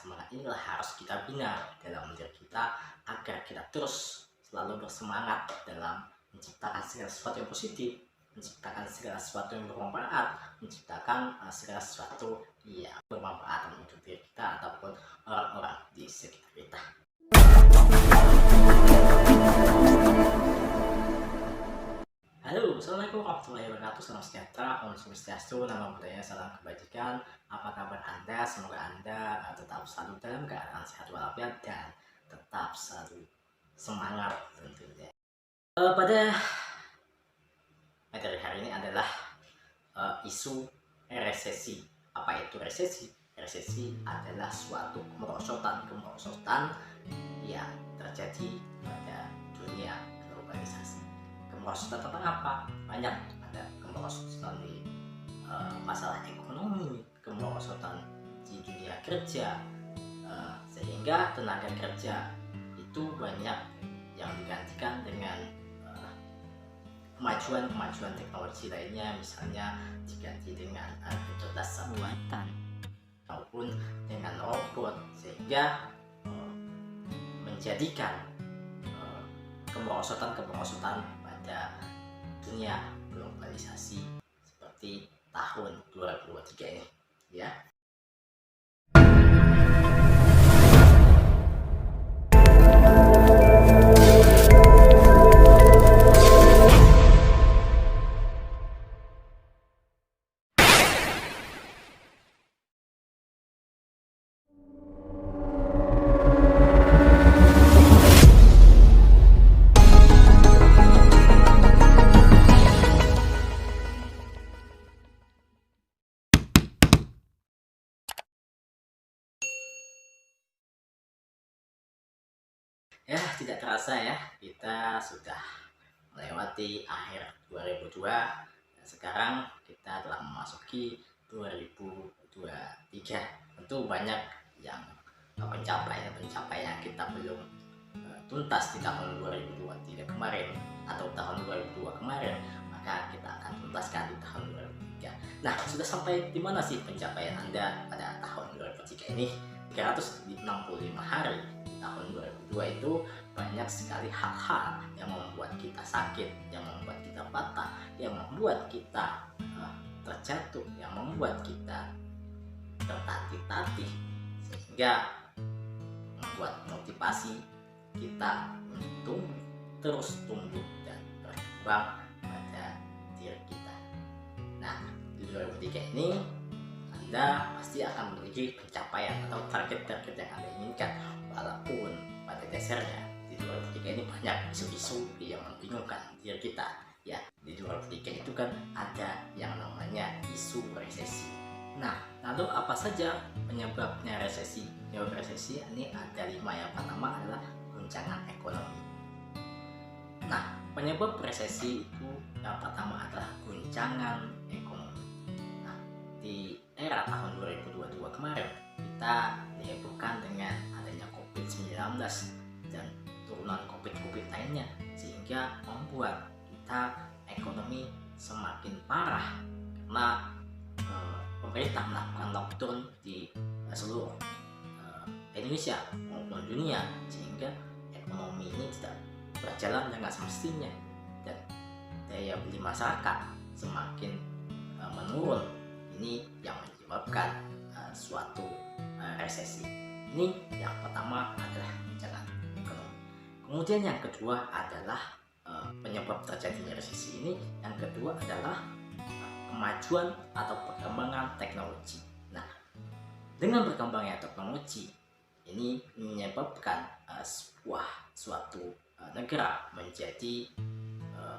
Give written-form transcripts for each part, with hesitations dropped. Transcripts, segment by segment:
semangat inilah harus kita bina dalam diri kita agar kita terus selalu bersemangat dalam menciptakan segala sesuatu yang positif, menciptakan segala sesuatu yang bermanfaat, menciptakan segala sesuatu yang bermanfaat untuk diri kita ataupun orang-orang di sekitar kita. Halo, assalamualaikum warahmatullahi wabarakatuh. Salam sejahtera, Om Swastiastu, nama budaya, salam kebajikan. Apa kabar Anda? Semoga Anda tetap selalu dalam keadaan sehat walafiat dan tetap selalu semangat tentunya. Pada materi hari ini adalah isu resesi. Apa itu resesi? Resesi adalah suatu kemerosotan yang terjadi pada dunia globalisasi. Kemerosotan tentang apa? Banyak, ada kemerosotan di masalah ekonomi, kemerosotan di dunia kerja, sehingga tenaga kerja itu banyak yang digantikan dengan kemajuan teknologi lainnya, misalnya diganti dengan kecerdasan buatan maupun dengan robot, sehingga menjadikan kemerosotan pada dunia globalisasi seperti tahun 2023 ini, ya. Ya, tidak terasa ya, kita sudah melewati akhir 2002 dan sekarang kita telah memasuki 2023. Tentu banyak yang pencapaian kita belum tuntas di tahun 2023 kemarin atau tahun 2002 kemarin, maka kita akan tuntaskan di tahun 2003. Nah, sudah sampai di mana sih pencapaian Anda pada tahun 2003 ini? 365 hari di tahun 2002 itu banyak sekali hal-hal yang membuat kita sakit, yang membuat kita patah, yang membuat kita terjatuh, yang membuat kita tertatih-tatih, sehingga membuat motivasi kita untuk terus tumbuh dan berkembang pada diri kita. Nah, di 2003 ini Anda pasti akan memiliki pencapaian atau target-target yang Anda inginkan, walaupun pada dasarnya di 2003 ini banyak isu-isu yang membingungkan diri kita. Ya, di 2003 itu kan ada yang namanya isu resesi. Nah, lalu apa saja penyebabnya resesi? Penyebab resesi ini ada 5. Yang pertama adalah guncangan ekonomi. Nah, penyebab resesi itu yang pertama adalah guncangan ekonomi. Nah, di era tahun 2022 kemarin kita dihebohkan dengan adanya COVID-19 dan turunan COVID lainnya, sehingga membuat kita ekonomi semakin parah karena pemerintah melakukan lockdown di seluruh Indonesia maupun dunia, sehingga ekonomi ini tidak berjalan dengan semestinya dan daya beli masyarakat semakin menurun. Ini yang menyebabkan suatu resesi. Ini yang pertama adalah guncangan ekonomi. Kemudian yang kedua adalah penyebab terjadinya resesi ini. Yang kedua adalah kemajuan atau perkembangan teknologi. Nah, dengan berkembangnya teknologi ini menyebabkan suatu negara menjadi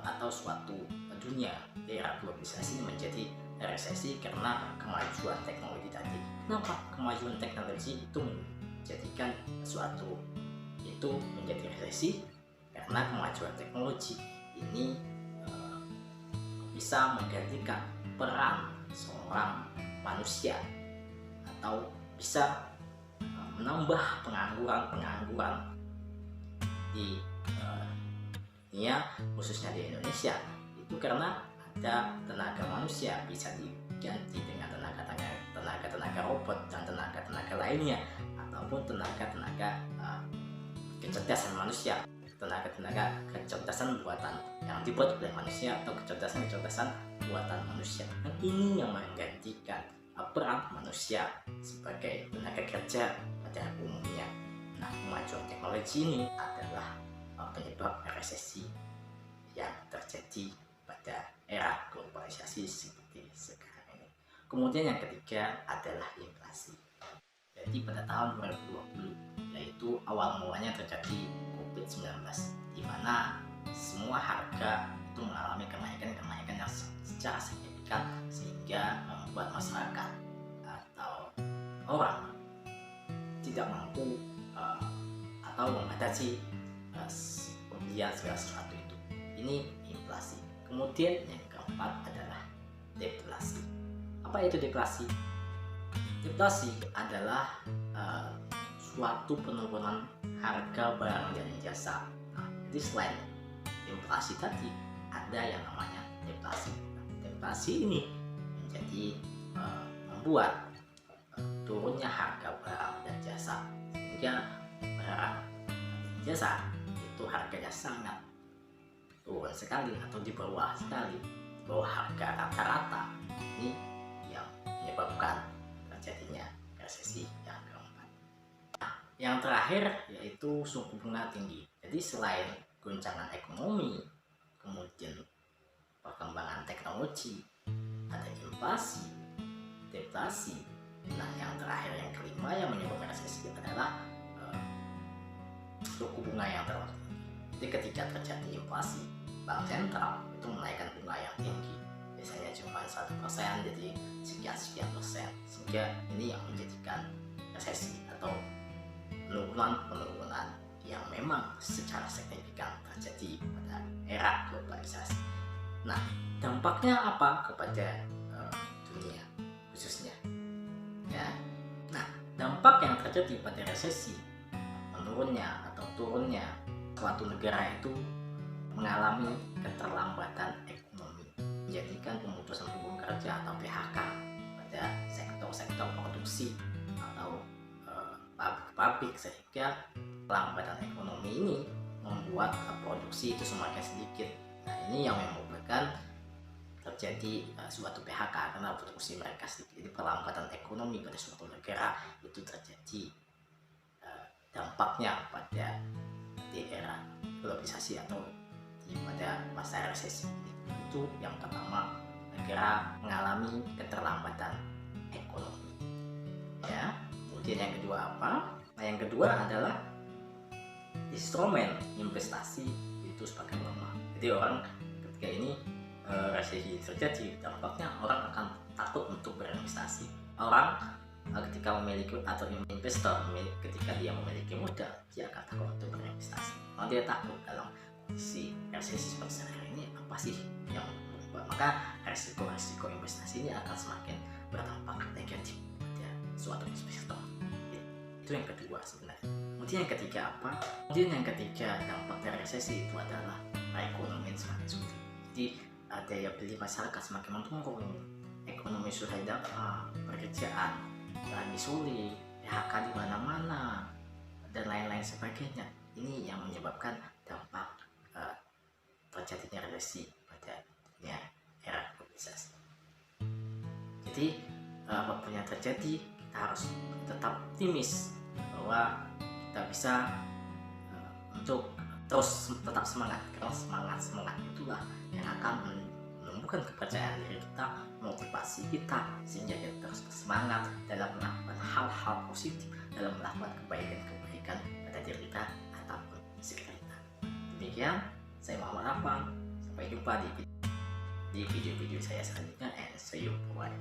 atau suatu dunia di era globalisasi ini menjadi resesi karena kemajuan teknologi tadi. Kenapa kemajuan teknologi itu menjadikan suatu itu menjadi resesi? Karena kemajuan teknologi ini bisa menggantikan peran seorang manusia atau bisa menambah pengangguran di dunia, khususnya di Indonesia. Itu karena ada tenaga manusia bisa diganti dengan tenaga robot dan tenaga lainnya, atau maupun tenaga-tenaga kecerdasan manusia, tenaga-tenaga kecerdasan buatan yang dibuat oleh manusia atau kecerdasan-kecerdasan buatan manusia. Dan ini yang menggantikan peran manusia sebagai tenaga kerja pada umumnya. Nah, kemajuan teknologi ini adalah penyebab resesi yang terjadi pada era globalisasi seperti sekarang ini. Kemudian yang ketiga adalah inflasi. Jadi pada tahun 2020, yaitu awal mulanya terjadi COVID-19, di mana semua harga itu mengalami kenaikan yang secara signifikan, sehingga membuat masyarakat atau orang tidak mampu atau membatasi pembelian segala sesuatu itu. Ini inflasi. Kemudian yang keempat adalah deflasi. Apa itu deflasi? Deflasi adalah suatu penurunan harga barang dan jasa. Nah, jadi selain inflasi tadi, ada yang namanya deflasi. Deflasi ini menjadi membuat turunnya harga barang dan jasa, sehingga barang dan jasa itu harganya sangat turun sekali atau di bawah sekali, di bawah harga rata-rata. Ini yang menyebabkan terjadinya resesi yang keempat. Nah, yang terakhir yaitu suku bunga tinggi. Jadi selain guncangan ekonomi, kemudian perkembangan teknologi, ada inflasi, deflasi. Nah, yang terakhir yang kelima yang menyebabkan resesi adalah suku bunga yang terlalu tinggi. Jadi ketika terjadi inflasi, bank sentral itu menaikkan bunga yang tinggi, biasanya cuma 1%, jadi sekian persen, sehingga ini yang menjadikan resesi atau penurunan yang memang secara signifikan terjadi pada era globalisasi. Nah, dampaknya apa kepada dunia khususnya? Ya, nah, dampak yang terjadi pada resesi, menurunnya atau turunnya suatu negara itu mengalami keterlambatan ekonomi, menjadikan pemutusan hubungan kerja atau PHK pada sektor-sektor produksi atau pabrik, sehingga pelambatan ekonomi ini membuat produksi itu semakin sedikit. Nah, ini yang menyebabkan terjadi suatu PHK karena produksi mereka sedikit. Jadi pelambatan ekonomi pada suatu negara itu terjadi dampaknya pada di era globalisasi atau pada masa resesi. Itu yang pertama, negara mengalami keterlambatan ekonomi. Ya, kemudian yang kedua apa? Nah, yang kedua adalah instrumen investasi itu semakin lemah. Jadi orang ketika ini resesi terjadi, dampaknya orang akan takut untuk berinvestasi. Orang ketika memiliki atau investor ketika dia memiliki modal, dia akan takut untuk berinvestasi. Kalau dia takut dalam kondisi resesi seperti sekarang ini, apa sih yang membuat, maka resiko investasi ini akan semakin berdampak negatif pada suatu investor. Itu yang kedua sebenarnya. Kemudian yang ketiga apa? Kemudian yang ketiga, dampak dari resesi itu adalah perekonomian semakin sulit. Jadi daya beli masyarakat semakin menurun, ekonomi sudah tidak pekerjaan lagi sulit, PHK di mana-mana, dan lain-lain sebagainya. Ini yang menyebabkan dampak terjadinya resesi pada dunia era globalisasi. Jadi apapun yang terjadi, kita harus tetap optimis bahwa kita bisa untuk terus tetap semangat, karena semangat itulah yang akan menumbuhkan kepercayaan diri kita, motivasi kita, sehingga kita terus bersemangat dalam melakukan hal-hal positif, dalam melakukan kebaikan pada diri kita ataupun sekitar kita. Demikian, saya Muhammad Afan. Sampai jumpa di video-video saya selanjutnya, and see you. Bye.